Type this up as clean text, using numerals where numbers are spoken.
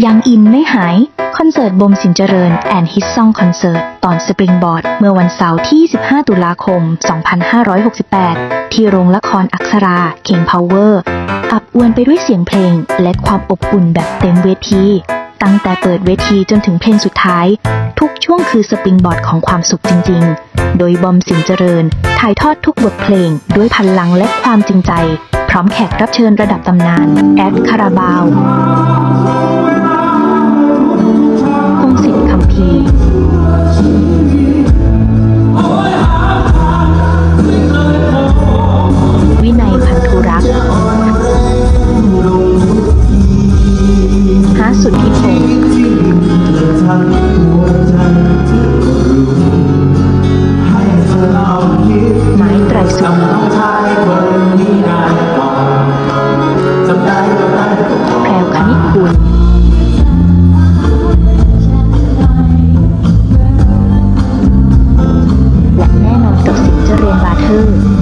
ยังอินไม่หายคอนเสิร์ตบมสินเจริญแอนด์ฮิตซองคอนเสิร์ตตอนสปริงบอร์ดเมื่อวันเสาร์ที่ 15 ตุลาคม 2568 ที่โรงละครอักษรา King Power อับอวนไปด้วยเสียงเพลงและความอบอุ่นแบบเต็มเวทีตั้งแต่เปิดเวทีจนถึงเพลงสุดท้ายทุกช่วงคือสปริงบอร์ดของความสุขจริงๆโดยบอมสินเจริญถ่ายทอดทุกบทเพลงด้วยพลังและความจริงใจพร้อมแขกรับเชิญระดับตำนานแอดคาราบาวพงษ์สิทธิ์คัมภีร์วินัยพันธุรักษ์ฮาสุทธิพงษ์ไม้ไตรสุวรรณแพรวคณิตกุลและแน่นอนกับสินเจริญบาเทอร์